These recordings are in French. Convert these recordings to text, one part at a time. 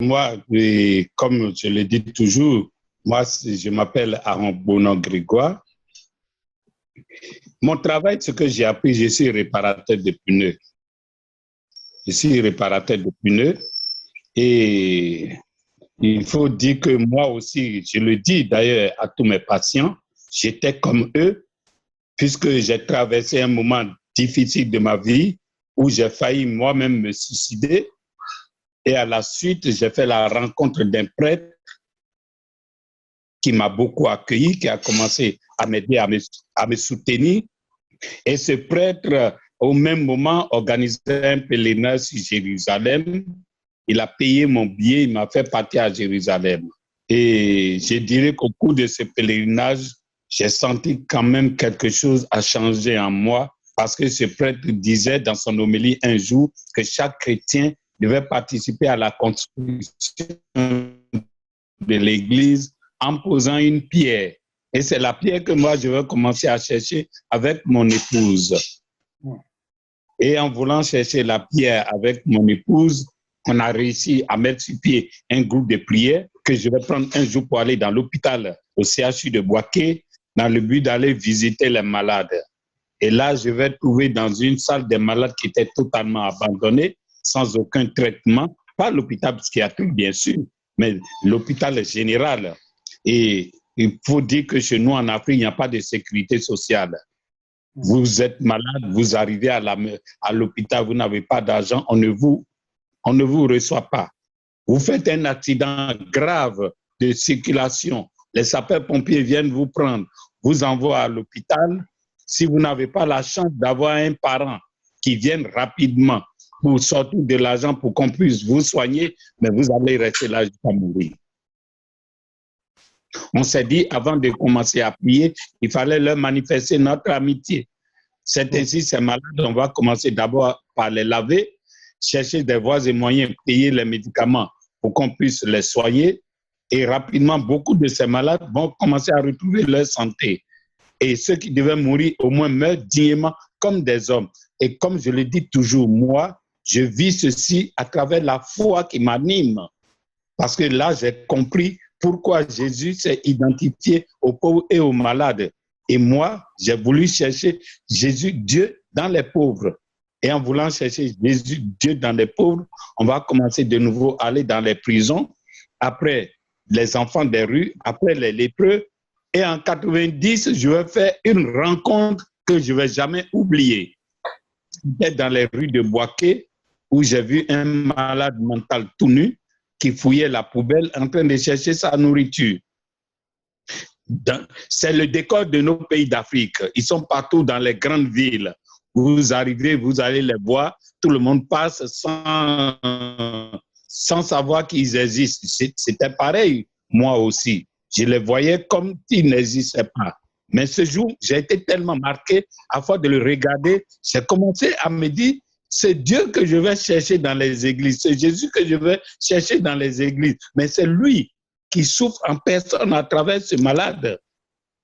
Moi, comme je le dis toujours, moi, je m'appelle Aaron Bonan Grégoire. Mon travail, ce que j'ai appris, je suis réparateur de pneus. Je suis réparateur de pneus et il faut dire que moi aussi, je le dis d'ailleurs à tous mes patients, j'étais comme eux, puisque j'ai traversé un moment difficile de ma vie où j'ai failli moi-même me suicider. Et à la suite, j'ai fait la rencontre d'un prêtre qui m'a beaucoup accueilli, qui a commencé à m'aider, à me soutenir. Et ce prêtre, au même moment, organisait un pèlerinage sur Jérusalem. Il a payé mon billet, il m'a fait partir à Jérusalem. Et je dirais qu'au cours de ce pèlerinage, j'ai senti quand même quelque chose a changé en moi parce que ce prêtre disait dans son homélie un jour que chaque chrétien devait participer à la construction de l'Église en posant une pierre. Et c'est la pierre que moi, je vais commencer à chercher avec mon épouse. Et en voulant chercher la pierre avec mon épouse, on a réussi à mettre sur pied un groupe de prière que je vais prendre un jour pour aller dans l'hôpital au CHU de Boaké dans le but d'aller visiter les malades. Et là, je vais trouver dans une salle des malades qui était totalement abandonnée, sans aucun traitement, pas l'hôpital psychiatrique bien sûr, mais l'hôpital général. Et il faut dire que chez nous en Afrique, il n'y a pas de sécurité sociale. Vous êtes malade, vous arrivez à l'hôpital, vous n'avez pas d'argent, on ne vous reçoit pas. Vous faites un accident grave de circulation, les sapeurs-pompiers viennent vous prendre, vous envoient à l'hôpital. Si vous n'avez pas la chance d'avoir un parent qui vienne rapidement pour sortir de l'argent pour qu'on puisse vous soigner, mais vous allez rester là jusqu'à mourir. On s'est dit, avant de commencer à prier, il fallait leur manifester notre amitié. C'est ainsi, ces malades, on va commencer d'abord par les laver, chercher des voies et moyens, payer les médicaments pour qu'on puisse les soigner. Et rapidement, beaucoup de ces malades vont commencer à retrouver leur santé. Et ceux qui devaient mourir au moins meurent dignement comme des hommes. Et comme je le dis toujours, moi, je vis ceci à travers la foi qui m'anime. Parce que là, j'ai compris pourquoi Jésus s'est identifié aux pauvres et aux malades. Et moi, j'ai voulu chercher Jésus, Dieu, dans les pauvres. Et en voulant chercher Jésus, Dieu, dans les pauvres, on va commencer de nouveau à aller dans les prisons, après les enfants des rues, après les lépreux. Et en 90, je vais faire une rencontre que je ne vais jamais oublier. C'était dans les rues de Boaké, où j'ai vu un malade mental tout nu qui fouillait la poubelle en train de chercher sa nourriture. C'est le décor de nos pays d'Afrique. Ils sont partout dans les grandes villes. Vous arrivez, vous allez les voir, tout le monde passe sans savoir qu'ils existent. C'était pareil, moi aussi. Je les voyais comme s'ils n'existaient pas. Mais ce jour, j'ai été tellement marqué, à force de le regarder, j'ai commencé à me dire, c'est Dieu que je vais chercher dans les églises, c'est Jésus que je vais chercher dans les églises, mais c'est lui qui souffre en personne à travers ce malade.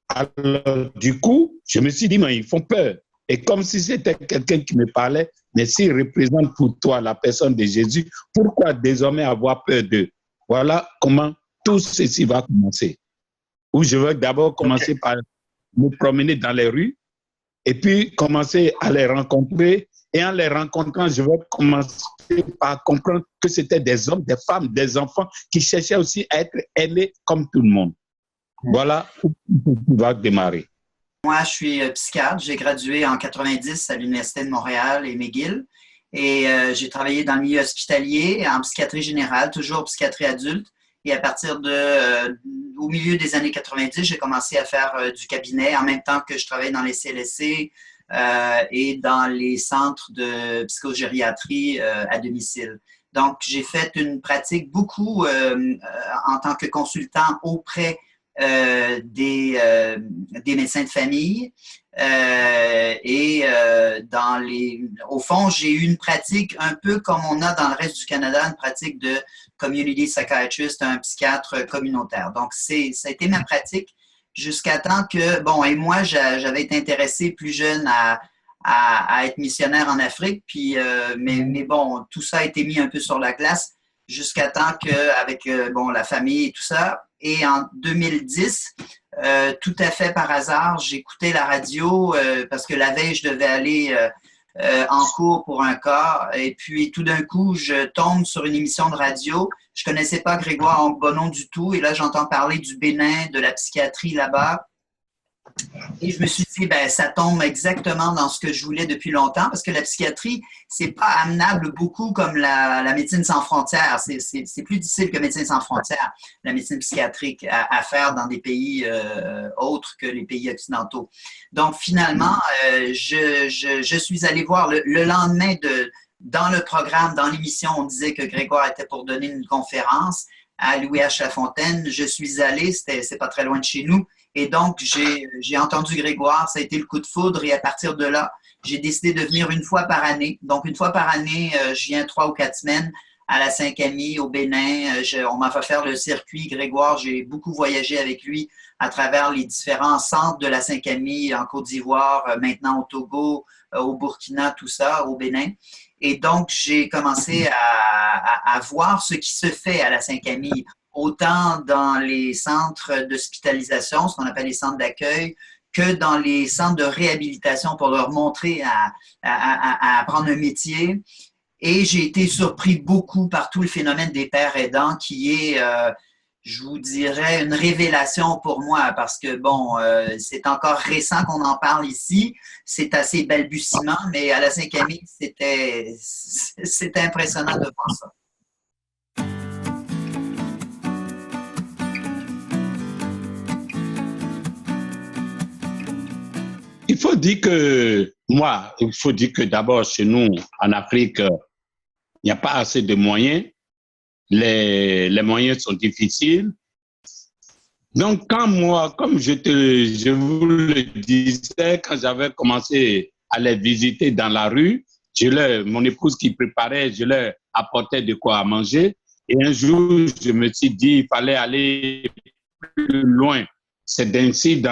Alors, du coup, je me suis dit, mais ils font peur. Et comme si c'était quelqu'un qui me parlait, mais s'il représente pour toi la personne de Jésus, pourquoi désormais avoir peur d'eux? Voilà comment tout ceci va commencer. Où je vais d'abord commencer par me promener dans les rues et puis commencer à les rencontrer. Et en les rencontrant, je vais commencer par comprendre que c'était des hommes, des femmes, des enfants qui cherchaient aussi à être aimés comme tout le monde. Voilà où tout va démarrer. Moi, je suis psychiatre. J'ai gradué en 90 à l'Université de Montréal et McGill. Et j'ai travaillé dans le milieu hospitalier, en psychiatrie générale, toujours psychiatrie adulte. Et à partir au milieu des années 90, j'ai commencé à faire du cabinet en même temps que je travaillais dans les CLSC et dans les centres de psychogériatrie à domicile. Donc, j'ai fait une pratique beaucoup en tant que consultant auprès des médecins de famille au fond, j'ai eu une pratique un peu comme on a dans le reste du Canada, une pratique de community psychiatrist, un psychiatre communautaire. Donc, ça a été ma pratique jusqu'à temps que, bon, et moi, j'avais été intéressé plus jeune à être missionnaire en Afrique, puis, mais bon, tout ça a été mis un peu sur la glace jusqu'à temps qu'avec la famille et tout ça. Et en 2010, tout à fait par hasard, j'écoutais la radio parce que la veille, je devais aller en cours pour un cas. Et puis, tout d'un coup, je tombe sur une émission de radio. Je connaissais pas Grégoire Bonnon du tout. Et là, j'entends parler du Bénin, de la psychiatrie là-bas. Et je me suis dit, ça tombe exactement dans ce que je voulais depuis longtemps, parce que la psychiatrie, c'est pas amenable beaucoup comme la médecine sans frontières. C'est plus difficile que médecine sans frontières, la médecine psychiatrique à faire dans des pays autres que les pays occidentaux. Donc, finalement, je suis allé voir le lendemain dans le programme, dans l'émission, on disait que Grégoire était pour donner une conférence à Louis H. Lafontaine. Je suis allé, c'est pas très loin de chez nous. Et donc, j'ai entendu Grégoire, ça a été le coup de foudre. Et à partir de là, j'ai décidé de venir une fois par année. Donc, une fois par année, je viens 3 ou 4 semaines à la Saint-Camille, au Bénin. On m'a fait faire le circuit. Grégoire, j'ai beaucoup voyagé avec lui à travers les différents centres de la Saint-Camille, en Côte d'Ivoire, maintenant au Togo, au Burkina, tout ça, au Bénin. Et donc, j'ai commencé à voir ce qui se fait à la Saint-Camille, autant dans les centres d'hospitalisation, ce qu'on appelle les centres d'accueil, que dans les centres de réhabilitation pour leur montrer à apprendre un métier. Et j'ai été surpris beaucoup par tout le phénomène des pères aidants qui est, je vous dirais, une révélation pour moi parce que, c'est encore récent qu'on en parle ici. C'est assez balbutiement, mais à la Saint-Camille, c'était impressionnant de voir ça. Il faut dire que d'abord, chez nous, en Afrique, il n'y a pas assez de moyens. Les moyens sont difficiles. Donc, comme je vous le disais, quand j'avais commencé à les visiter dans la rue, mon épouse qui préparait, je leur apportais de quoi à manger. Et un jour, je me suis dit, il fallait aller plus loin. C'est ainsi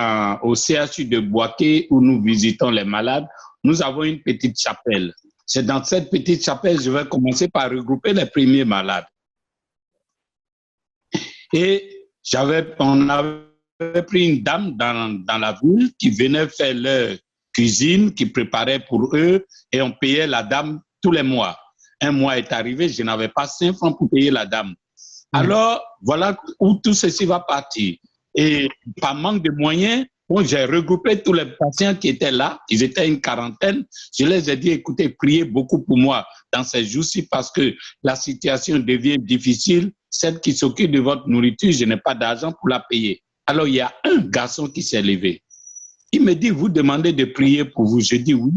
au CHU de Bouaké où nous visitons les malades. Nous avons une petite chapelle. C'est dans cette petite chapelle, je vais commencer par regrouper les premiers malades. Et on avait pris une dame dans la ville qui venait faire leur cuisine, qui préparait pour eux, et on payait la dame tous les mois. Un mois est arrivé, je n'avais pas 5 francs pour payer la dame. Alors, voilà où tout ceci va partir. Et par manque de moyens, j'ai regroupé tous les patients qui étaient là, ils étaient une quarantaine. Je les ai dit, écoutez, priez beaucoup pour moi dans ces jours-ci parce que la situation devient difficile. Celle qui s'occupe de votre nourriture, je n'ai pas d'argent pour la payer. Alors, il y a un garçon qui s'est levé. Il me dit, vous demandez de prier pour vous. Je dis oui.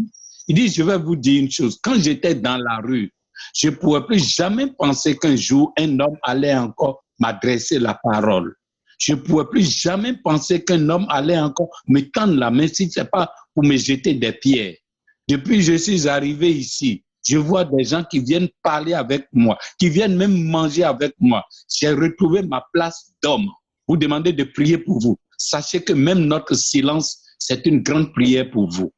Il dit, je vais vous dire une chose. Quand j'étais dans la rue, je ne pourrais plus jamais penser qu'un jour, un homme allait encore m'adresser la parole. Je ne pourrais plus jamais penser qu'un homme allait encore me tendre la main si ce n'est pas pour me jeter des pierres. Depuis que je suis arrivé ici, je vois des gens qui viennent parler avec moi, qui viennent même manger avec moi. J'ai retrouvé ma place d'homme. Vous demandez de prier pour vous. Sachez que même notre silence, c'est une grande prière pour vous.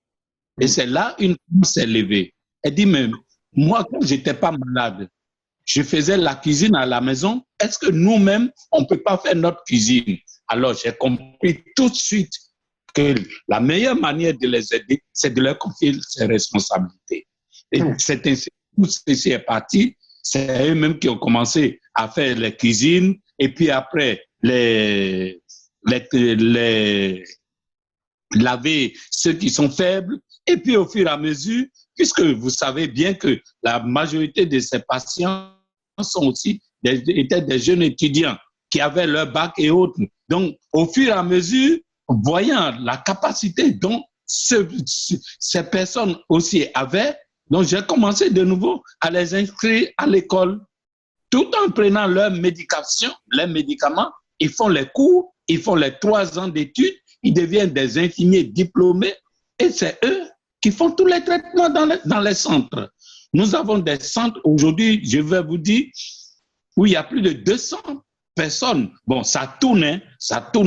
Et c'est là une femme s'est levée. Elle dit, mais moi, quand je n'étais pas malade, je faisais la cuisine à la maison. Est-ce que nous-mêmes, on ne peut pas faire notre cuisine? Alors, j'ai compris tout de suite que la meilleure manière de les aider, c'est de leur confier ces responsabilités. Et c'est ainsi que tout ceci est parti. C'est eux-mêmes qui ont commencé à faire les cuisines et puis après, laver ceux qui sont faibles. Et puis, au fur et à mesure, puisque vous savez bien que la majorité de ces patients étaient des jeunes étudiants qui avaient leur bac et autres. Donc, au fur et à mesure, voyant la capacité dont ces personnes aussi avaient, donc j'ai commencé de nouveau à les inscrire à l'école, tout en prenant leurs médicaments. Ils font les cours, ils font les 3 ans d'études, ils deviennent des infirmiers diplômés et c'est eux qui font tous les traitements dans les centres. Nous avons des centres aujourd'hui, je vais vous dire, où il y a plus de 200 personnes. Bon, ça tourne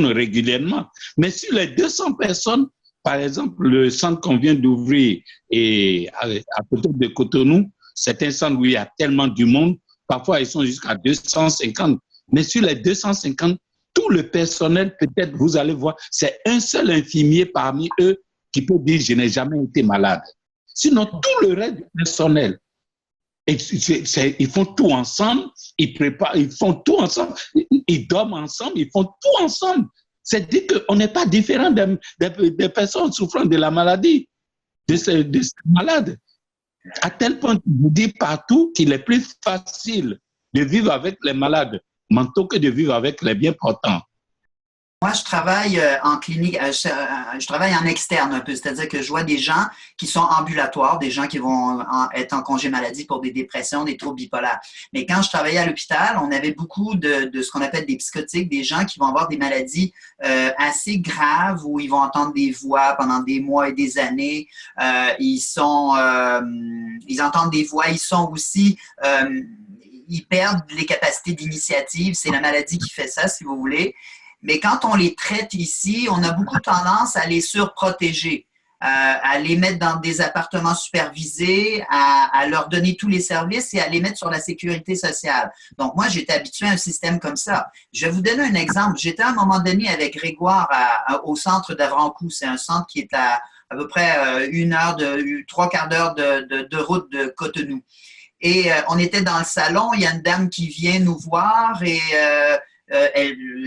régulièrement. Mais sur les 200 personnes, par exemple, le centre qu'on vient d'ouvrir à côté de Cotonou, c'est un centre où il y a tellement du monde. Parfois, ils sont jusqu'à 250. Mais sur les 250, tout le personnel, peut-être, vous allez voir, c'est un seul infirmier parmi eux qui peut dire « je n'ai jamais été malade ». Sinon, tout le reste du personnel, ils font tout ensemble, ils préparent, ils font tout ensemble, ils dorment ensemble, ils font tout ensemble. C'est-à-dire qu'on n'est pas différent des personnes souffrant de la maladie, de ces malades. À tel point qu'il vous dit partout qu'il est plus facile de vivre avec les malades mentaux que de vivre avec les bien portants. Moi, je travaille en clinique, je travaille en externe un peu, c'est-à-dire que je vois des gens qui sont ambulatoires, des gens qui vont être en congé maladie pour des dépressions, des troubles bipolaires. Mais quand je travaillais à l'hôpital, on avait beaucoup de ce qu'on appelle des psychotiques, des gens qui vont avoir des maladies assez graves où ils vont entendre des voix pendant des mois et des années. Ils entendent des voix, ils sont aussi ils perdent les capacités d'initiative. C'est la maladie qui fait ça, si vous voulez. Mais quand on les traite ici, on a beaucoup tendance à les surprotéger, à les mettre dans des appartements supervisés, à leur donner tous les services et à les mettre sur la sécurité sociale. Donc, moi, j'étais habitué à un système comme ça. Je vais vous donner un exemple. J'étais à un moment donné avec Grégoire au centre d'Avrancourt. C'est un centre qui est à peu près 3/4 d'heure de route de Cotonou. Et on était dans le salon, il y a une dame qui vient nous voir et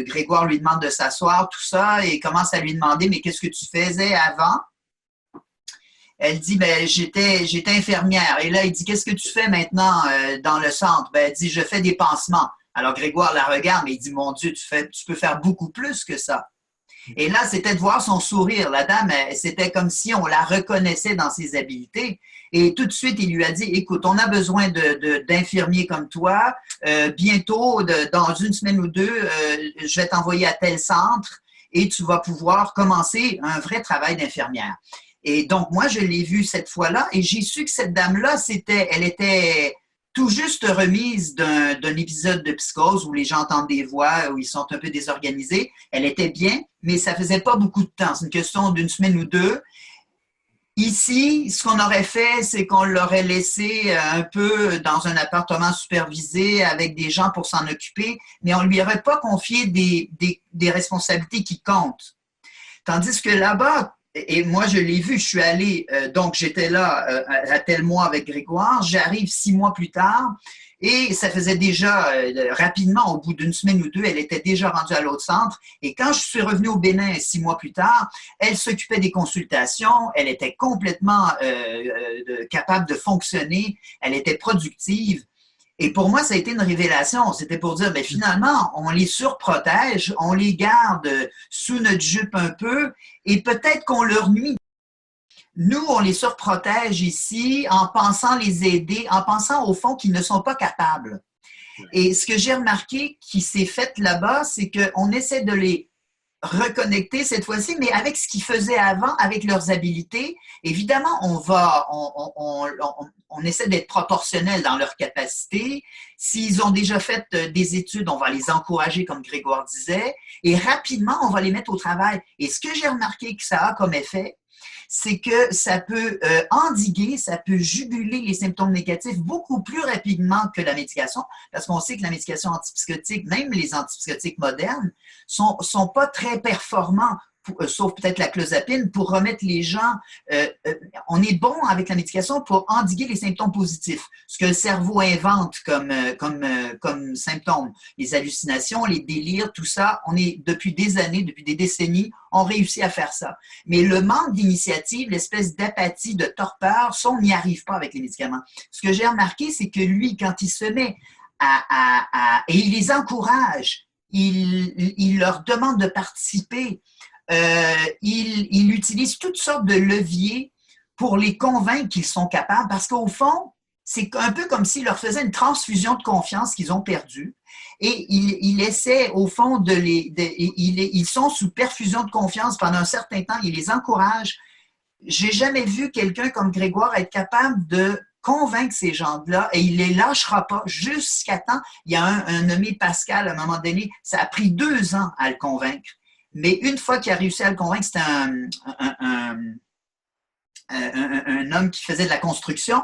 Grégoire lui demande de s'asseoir, tout ça, et commence à lui demander « Mais qu'est-ce que tu faisais avant? » Elle dit « J'étais infirmière. » Et là, il dit « Qu'est-ce que tu fais maintenant dans le centre? » Elle dit « Je fais des pansements. » Alors Grégoire la regarde, mais il dit « Mon Dieu, tu peux faire beaucoup plus que ça. » Et là, c'était de voir son sourire. La dame, c'était comme si on la reconnaissait dans ses habiletés. Et tout de suite, il lui a dit, écoute, on a besoin d'infirmiers comme toi. Bientôt, dans une semaine ou deux, je vais t'envoyer à tel centre et tu vas pouvoir commencer un vrai travail d'infirmière. Et donc, moi, je l'ai vue cette fois-là et j'ai su que cette dame-là, elle était tout juste remise d'un épisode de psychose où les gens entendent des voix, où ils sont un peu désorganisés. Elle était bien, mais ça faisait pas beaucoup de temps. C'est une question d'une semaine ou deux. Ici, ce qu'on aurait fait, c'est qu'on l'aurait laissé un peu dans un appartement supervisé avec des gens pour s'en occuper, mais on lui aurait pas confié des responsabilités qui comptent. Tandis que là-bas, et moi, je l'ai vu, je suis allé, donc j'étais là à tel mois avec Grégoire, j'arrive 6 mois plus tard, et ça faisait déjà, rapidement, au bout d'une semaine ou deux, elle était déjà rendue à l'autre centre, et quand je suis revenu au Bénin 6 mois plus tard, elle s'occupait des consultations, elle était complètement capable de fonctionner, elle était productive. Et pour moi, ça a été une révélation. C'était pour dire, bien, finalement, on les surprotège, on les garde sous notre jupe un peu et peut-être qu'on leur nuit. Nous, on les surprotège ici en pensant les aider, en pensant au fond qu'ils ne sont pas capables. Et ce que j'ai remarqué qui s'est fait là-bas, c'est qu'on essaie de les reconnecter cette fois-ci, mais avec ce qu'ils faisaient avant, avec leurs habiletés. Évidemment, on essaie d'être proportionnel dans leurs capacités. S'ils ont déjà fait des études, on va les encourager, comme Grégoire disait, et rapidement, on va les mettre au travail. Et ce que j'ai remarqué que ça a comme effet, c'est que ça peut endiguer, ça peut juguler les symptômes négatifs beaucoup plus rapidement que la médication, parce qu'on sait que la médication antipsychotique, même les antipsychotiques modernes, sont pas très performants, sauf peut-être la clozapine, pour remettre les gens. On est bon avec la médication pour endiguer les symptômes positifs, ce que le cerveau invente comme symptômes. Les hallucinations, les délires, tout ça, on est depuis des années, depuis des décennies, on réussit à faire ça. Mais le manque d'initiative, l'espèce d'apathie, de torpeur, ça, on n'y arrive pas avec les médicaments. Ce que j'ai remarqué, c'est que lui, quand il se met et il les encourage, il leur demande de participer, il utilise toutes sortes de leviers pour les convaincre qu'ils sont capables, parce qu'au fond, c'est un peu comme s'il leur faisait une transfusion de confiance qu'ils ont perdue, et il essaie, au fond, ils sont sous perfusion de confiance pendant un certain temps, il les encourage. J'ai jamais vu quelqu'un comme Grégoire être capable de convaincre ces gens-là, et il les lâchera pas jusqu'à temps. Il y a un nommé Pascal, à un moment donné, ça a pris 2 ans à le convaincre. Mais une fois qu'il a réussi à le convaincre, c'était un homme qui faisait de la construction.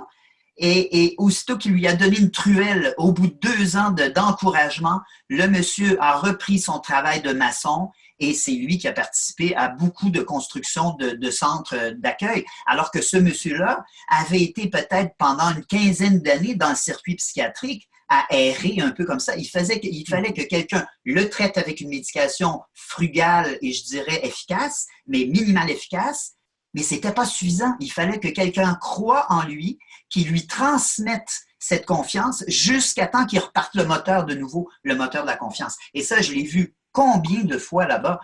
Et aussitôt qu'il lui a donné une truelle, au bout de 2 ans d'encouragement, le monsieur a repris son travail de maçon et c'est lui qui a participé à beaucoup de constructions de centres d'accueil. Alors que ce monsieur-là avait été peut-être pendant une quinzaine d'années dans le circuit psychiatrique à errer un peu comme ça. Il fallait que quelqu'un le traite avec une médication frugale et je dirais efficace, mais minimale efficace. Mais ce n'était pas suffisant. Il fallait que quelqu'un croie en lui, qu'il lui transmette cette confiance jusqu'à temps qu'il reparte le moteur de nouveau, le moteur de la confiance. Et ça, je l'ai vu combien de fois là-bas.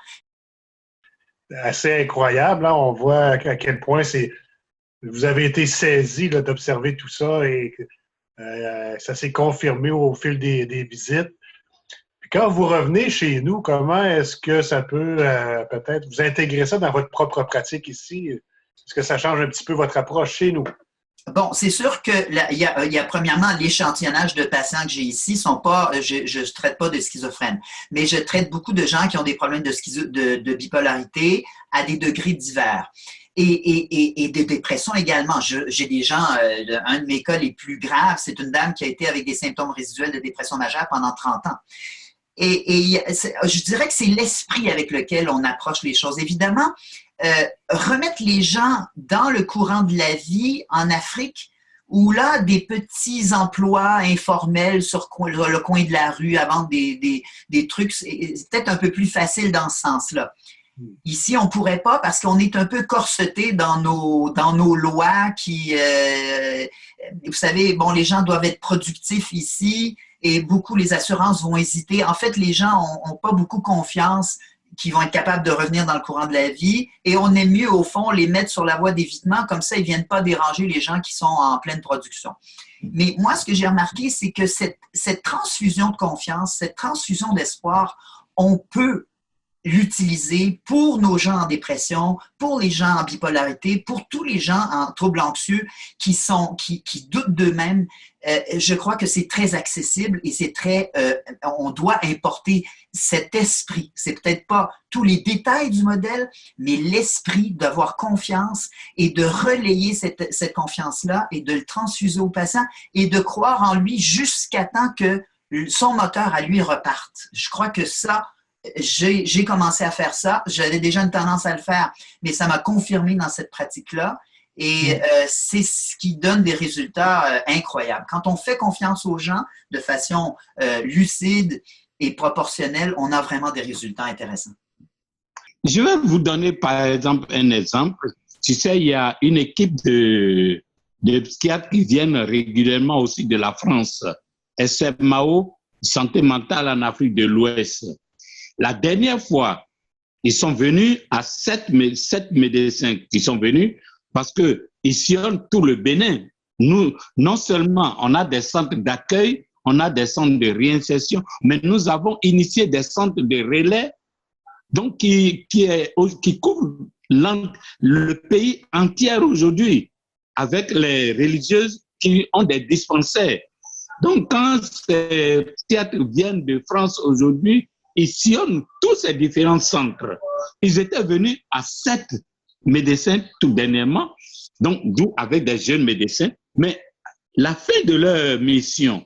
Assez incroyable. Hein? On voit à quel point vous avez été saisi là, d'observer tout ça et ça s'est confirmé au fil des visites. Puis quand vous revenez chez nous, comment est-ce que ça peut peut-être vous intégrer ça dans votre propre pratique ici? Est-ce que ça change un petit peu votre approche chez nous? Bon, c'est sûr que il y a premièrement l'échantillonnage de patients que j'ai ici sont pas, je traite pas de schizophrène, mais je traite beaucoup de gens qui ont des problèmes de bipolarité à des degrés divers. Et de dépression également. J'ai des gens, un de mes cas les plus graves, c'est une dame qui a été avec des symptômes résiduels de dépression majeure pendant 30 ans. Et je dirais que c'est l'esprit avec lequel on approche les choses. Évidemment, remettre les gens dans le courant de la vie en Afrique, où là, des petits emplois informels sur le coin de la rue à vendre des trucs, c'est peut-être un peu plus facile dans ce sens-là. Ici, on ne pourrait pas parce qu'on est un peu corseté dans nos lois qui, vous savez, bon, les gens doivent être productifs ici et beaucoup les assurances vont hésiter. En fait, les gens n'ont pas beaucoup confiance qu'ils vont être capables de revenir dans le courant de la vie et on aime mieux, au fond, les mettre sur la voie d'évitement, comme ça, ils ne viennent pas déranger les gens qui sont en pleine production. Mais moi, ce que j'ai remarqué, c'est que cette transfusion de confiance, cette transfusion d'espoir, on peut l'utiliser pour nos gens en dépression, pour les gens en bipolarité, pour tous les gens en troubles anxieux qui doutent d'eux-mêmes. Je crois que c'est très accessible et c'est très, on doit importer cet esprit. C'est peut-être pas tous les détails du modèle, mais l'esprit d'avoir confiance et de relayer cette confiance-là et de le transfuser au patient et de croire en lui jusqu'à temps que son moteur à lui reparte. Je crois que ça, j'ai commencé à faire ça. J'avais déjà une tendance à le faire, mais ça m'a confirmé dans cette pratique-là. Et c'est ce qui donne des résultats incroyables. Quand on fait confiance aux gens de façon lucide et proportionnelle, on a vraiment des résultats intéressants. Je vais vous donner par exemple un exemple. Tu sais, il y a une équipe de psychiatres qui viennent régulièrement aussi de la France. SMAO, Santé mentale en Afrique de l'Ouest. La dernière fois, ils sont venus à 7 médecins qui sont venus parce qu'ils sillonnent tout le Bénin. Nous, non seulement on a des centres d'accueil, on a des centres de réinsertion, mais nous avons initié des centres de relais donc qui couvrent le pays entier aujourd'hui avec les religieuses qui ont des dispensaires. Donc quand ces psychiatres viennent de France aujourd'hui, ils sillonnent tous ces différents centres. Ils étaient venus à 7 médecins tout dernièrement, donc d'où avec des jeunes médecins. Mais la fin de leur mission,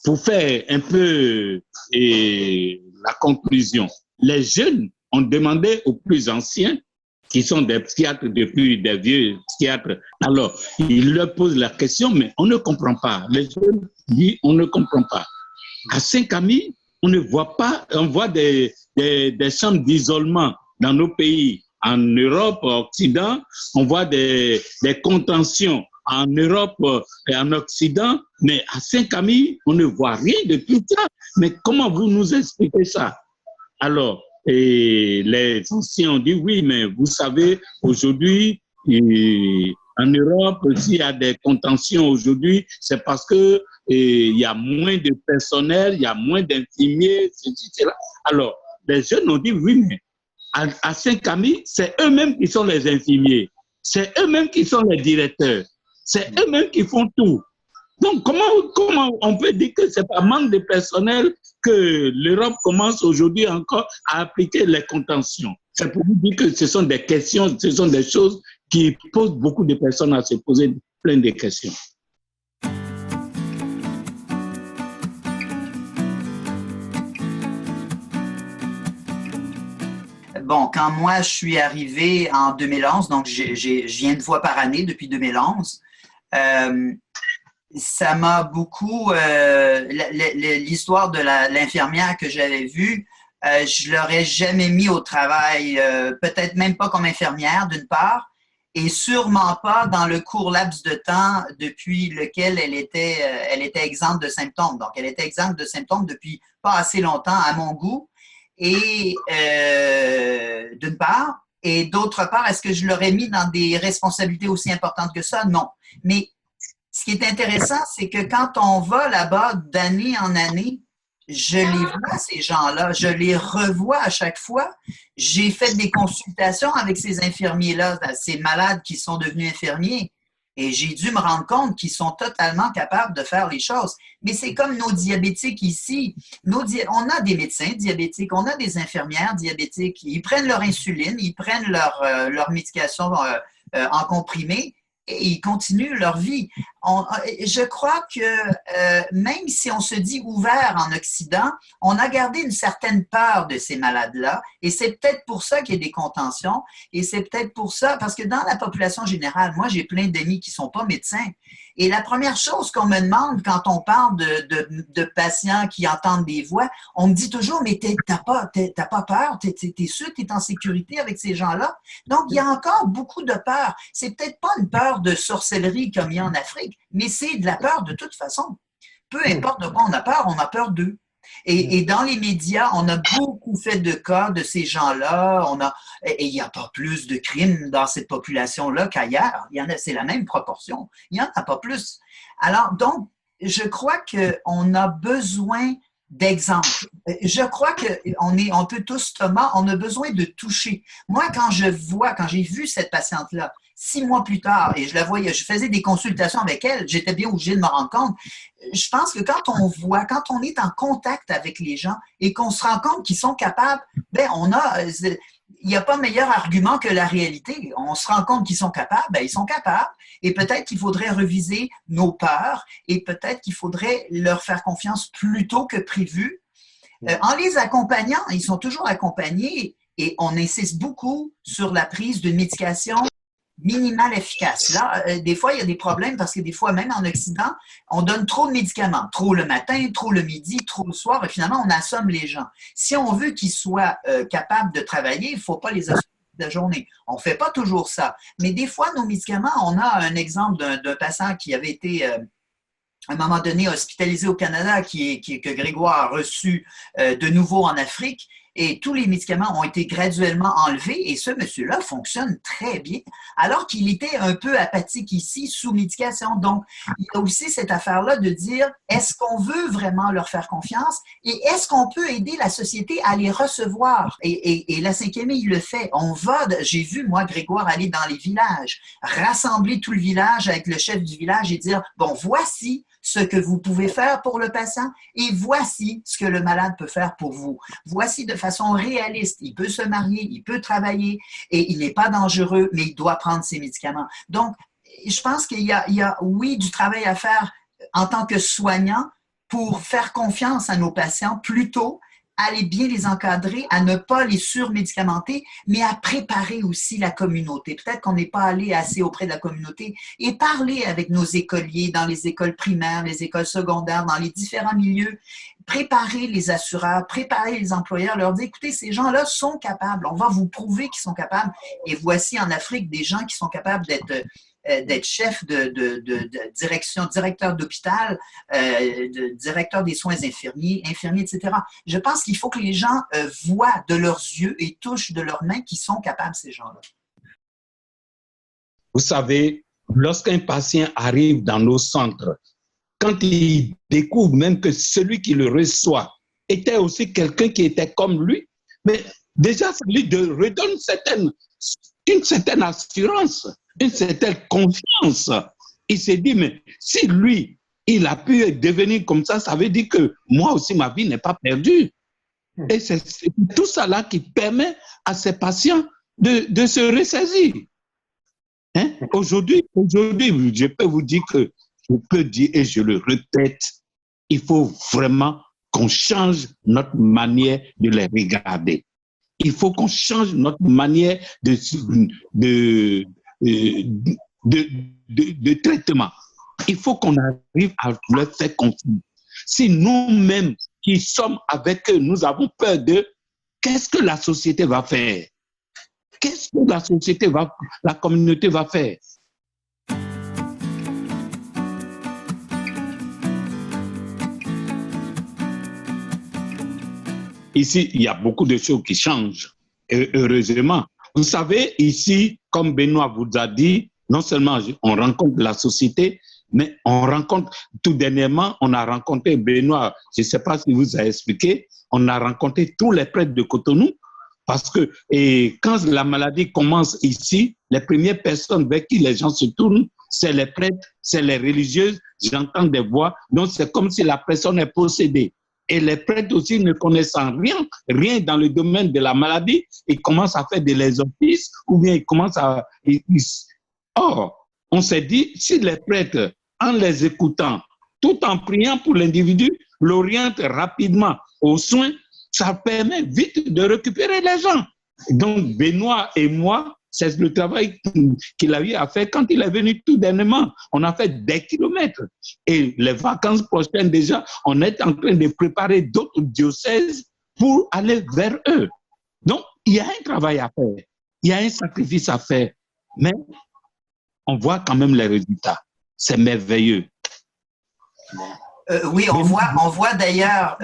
pour faire un peu la conclusion, les jeunes ont demandé aux plus anciens, qui sont des psychiatres depuis des vieux psychiatres, alors ils leur posent la question, mais on ne comprend pas. Les jeunes disent, on ne comprend pas. À Saint-Camille, on ne voit pas, on voit des chambres d'isolement dans nos pays. En Europe, en Occident, on voit des contentions en Europe et en Occident, mais à Saint-Camille, on ne voit rien de tout ça. Mais comment vous nous expliquez ça? Alors, les anciens ont dit oui, mais vous savez, aujourd'hui, en Europe, s'il y a des contentions aujourd'hui, c'est parce que il y a moins de personnel, il y a moins d'infirmiers, ceci, cela. Alors, les jeunes ont dit oui, mais à Saint-Camille, c'est eux-mêmes qui sont les infirmiers, c'est eux-mêmes qui sont les directeurs, c'est eux-mêmes qui font tout. Donc, comment on peut dire que c'est par manque de personnel que l'Europe commence aujourd'hui encore à appliquer les contentions? C'est pour vous dire que ce sont des questions, ce sont des choses qui posent beaucoup de personnes à se poser plein de questions. bon, quand moi, je suis arrivé en 2011, donc je viens une fois par année depuis 2011, ça m'a beaucoup... l'histoire de l'infirmière que j'avais vue, je l'aurais jamais mis au travail, peut-être même pas comme infirmière, d'une part, et sûrement pas dans le court laps de temps depuis lequel elle était exempte de symptômes. Donc, elle était exempte de symptômes depuis pas assez longtemps, à mon goût. Et d'une part, et d'autre part, est-ce que je l'aurais mis dans des responsabilités aussi importantes que ça? Non. Mais ce qui est intéressant, c'est que quand on va là-bas d'année en année, je les vois, ces gens-là, je les revois à chaque fois. J'ai fait des consultations avec ces infirmiers-là, ces malades qui sont devenus infirmiers, et j'ai dû me rendre compte qu'ils sont totalement capables de faire les choses. Mais c'est comme nos diabétiques ici. On a des médecins diabétiques, on a des infirmières diabétiques. Ils prennent leur insuline, ils prennent leur médication en comprimé, et ils continuent leur vie. Je crois que même si on se dit ouvert en Occident, on a gardé une certaine peur de ces malades-là, et c'est peut-être pour ça qu'il y a des contentions, et c'est peut-être pour ça, parce que dans la population générale, moi j'ai plein d'amis qui sont pas médecins, et la première chose qu'on me demande quand on parle de patients qui entendent des voix, on me dit toujours, mais t'as pas peur, t'es sûr que t'es en sécurité avec ces gens-là? Donc, il y a encore beaucoup de peur. C'est peut-être pas une peur de sorcellerie comme il y a en Afrique, mais c'est de la peur de toute façon. Peu importe de quoi on a peur d'eux. Et dans les médias, on a beaucoup fait de cas de ces gens-là. Et il n'y a pas plus de crimes dans cette population-là qu'ailleurs. C'est la même proportion. Il n'y en a pas plus. Alors, donc, je crois qu'on a besoin d'exemples. Je crois qu'on peut tous, Thomas, on a besoin de toucher. Moi, quand j'ai vu cette patiente-là, 6 mois plus tard, et je la voyais, je faisais des consultations avec elle, j'étais bien obligée de me rendre compte. Je pense que quand on est en contact avec les gens et qu'on se rend compte qu'ils sont capables, il n'y a pas meilleur argument que la réalité. On se rend compte qu'ils sont capables, ils sont capables. Et peut-être qu'il faudrait reviser nos peurs et peut-être qu'il faudrait leur faire confiance plus tôt que prévu. En les accompagnant, ils sont toujours accompagnés et on insiste beaucoup sur la prise d'une médication minimale efficace. Là, des fois, il y a des problèmes parce que des fois, même en Occident, on donne trop de médicaments. Trop le matin, trop le midi, trop le soir, et finalement, on assomme les gens. Si on veut qu'ils soient capables de travailler, il ne faut pas les assommer toute la journée. On ne fait pas toujours ça. Mais des fois, nos médicaments, on a un exemple d'un patient qui avait été à un moment donné hospitalisé au Canada, que Grégoire a reçu de nouveau en Afrique. Et tous les médicaments ont été graduellement enlevés et ce monsieur-là fonctionne très bien, alors qu'il était un peu apathique ici, sous médication. Donc, il y a aussi cette affaire-là de dire, est-ce qu'on veut vraiment leur faire confiance et est-ce qu'on peut aider la société à les recevoir? Et la 5e, il le fait. J'ai vu, moi, Grégoire, aller dans les villages, rassembler tout le village avec le chef du village et dire, bon, voici ce que vous pouvez faire pour le patient et voici ce que le malade peut faire pour vous. Voici de façon réaliste. Il peut se marier, il peut travailler et il n'est pas dangereux, mais il doit prendre ses médicaments. Donc, je pense qu'il y a, oui, du travail à faire en tant que soignant pour faire confiance à nos patients plutôt à bien les encadrer, à ne pas les surmédicamenter, mais à préparer aussi la communauté. Peut-être qu'on n'est pas allé assez auprès de la communauté et parler avec nos écoliers dans les écoles primaires, les écoles secondaires, dans les différents milieux, préparer les assureurs, préparer les employeurs, leur dire, écoutez, ces gens-là sont capables, on va vous prouver qu'ils sont capables. Et voici en Afrique des gens qui sont capables d'être chef de direction, directeur d'hôpital, directeur des soins infirmiers, etc. Je pense qu'il faut que les gens voient de leurs yeux et touchent de leurs mains qu'ils sont capables, ces gens-là. Vous savez, lorsqu'un patient arrive dans nos centres, quand il découvre même que celui qui le reçoit était aussi quelqu'un qui était comme lui, mais déjà, ça lui redonne une certaine assurance, une certaine confiance. Il s'est dit, mais si lui, il a pu devenir comme ça veut dire que moi aussi, ma vie n'est pas perdue. Et c'est tout ça là qui permet à ces patients de se ressaisir. Hein? Aujourd'hui, je peux vous dire que je peux dire, et je le répète, il faut vraiment qu'on change notre manière de les regarder. Il faut qu'on change notre manière de traitement. Il faut qu'on arrive à leur faire confiance. Si nous-mêmes qui sommes avec eux, nous avons peur d'eux, qu'est-ce que la société va faire? Qu'est-ce que la communauté va faire? Ici, il y a beaucoup de choses qui changent, et heureusement. Vous savez, ici, comme Benoît vous a dit, non seulement on rencontre la société, mais on rencontre, tout dernièrement, on a rencontré Benoît, je ne sais pas si vous a expliqué, on a rencontré tous les prêtres de Cotonou, parce que quand la maladie commence ici, les premières personnes vers qui les gens se tournent, c'est les prêtres, c'est les religieuses, j'entends des voix, donc c'est comme si la personne est possédée. Et les prêtres aussi, ne connaissant rien dans le domaine de la maladie, ils commencent à faire de l'exorcisme ou bien ils commencent à... Or, on s'est dit, si les prêtres, en les écoutant, tout en priant pour l'individu, l'orientent rapidement aux soins, ça permet vite de récupérer les gens. Donc, Benoît et moi, c'est le travail qu'il a eu à faire quand il est venu tout dernièrement. On a fait des kilomètres. Et les vacances prochaines déjà, on est en train de préparer d'autres diocèses pour aller vers eux. Donc, il y a un travail à faire. Il y a un sacrifice à faire. Mais on voit quand même les résultats. C'est merveilleux. Oui, on voit d'ailleurs,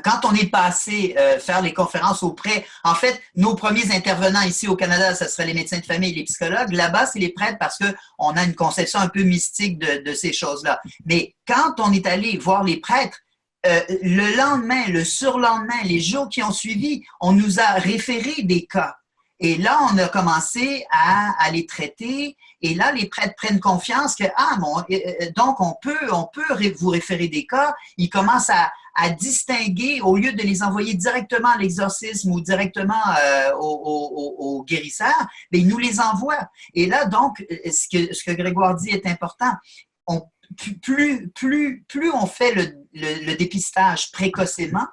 quand on est passé faire les conférences auprès, en fait, nos premiers intervenants ici au Canada, ce seraient les médecins de famille et les psychologues. Là-bas, c'est les prêtres parce qu'on a une conception un peu mystique de ces choses-là. Mais quand on est allé voir les prêtres, le lendemain, le surlendemain, les jours qui ont suivi, on nous a référé des cas. Et là, on a commencé à les traiter. Et là, les prêtres prennent confiance que, donc on peut vous référer des cas. Ils commencent à distinguer, au lieu de les envoyer directement à l'exorcisme ou directement au guérisseur, mais ils nous les envoient. Et là, donc, ce que Grégoire dit est important. Plus on fait le dépistage précocement,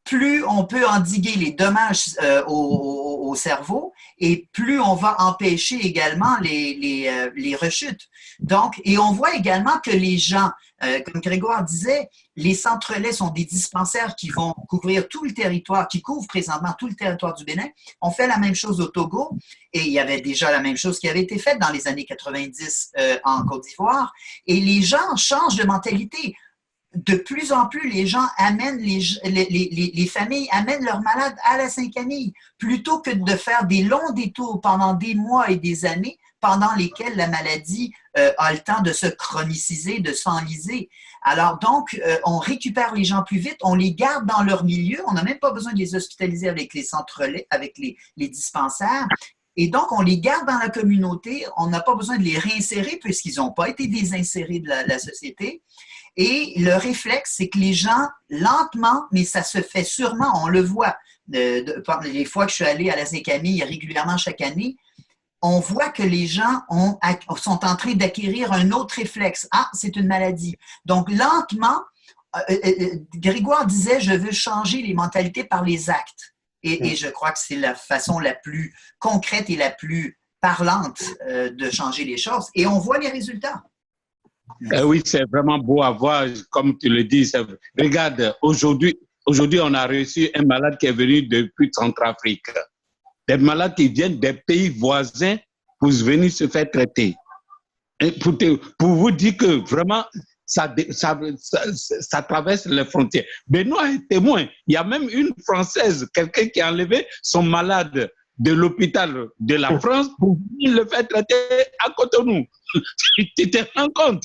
plus on peut endiguer les dommages au cerveau et plus on va empêcher également les rechutes. Donc, et on voit également que les gens, comme Grégoire disait, les centres-relais sont des dispensaires qui vont couvrir tout le territoire, qui couvrent présentement tout le territoire du Bénin. On fait la même chose au Togo et il y avait déjà la même chose qui avait été faite dans les années 90 en Côte d'Ivoire. Et les gens changent de mentalité. De plus en plus, les gens amènent, les familles amènent leurs malades à la Saint-Camille, plutôt que de faire des longs détours pendant des mois et des années, pendant lesquels la maladie a le temps de se chroniciser, de s'enliser. Alors donc, on récupère les gens plus vite, on les garde dans leur milieu, on n'a même pas besoin de les hospitaliser avec les centres relais, avec les dispensaires. Et donc, on les garde dans la communauté, on n'a pas besoin de les réinsérer puisqu'ils n'ont pas été désinsérés de la société. Et le réflexe, c'est que les gens, lentement, mais ça se fait sûrement, on le voit, les fois que je suis allé à la Saint-Camille régulièrement chaque année, on voit que les gens sont en train d'acquérir un autre réflexe. Ah, c'est une maladie. Donc, lentement, Grégoire disait, je veux changer les mentalités par les actes. Et je crois que c'est la façon la plus concrète et la plus parlante de changer les choses. Et on voit les résultats. Oui, c'est vraiment beau à voir, comme tu le dis. Regarde, aujourd'hui, on a reçu un malade qui est venu depuis Centrafrique. Des malades qui viennent des pays voisins pour venir se faire traiter. Et pour vous dire que vraiment, ça traverse les frontières. Benoît est témoin. Il y a même une Française, quelqu'un qui a enlevé son malade de l'hôpital de la France pour venir le faire traiter à Cotonou. Tu te rends compte?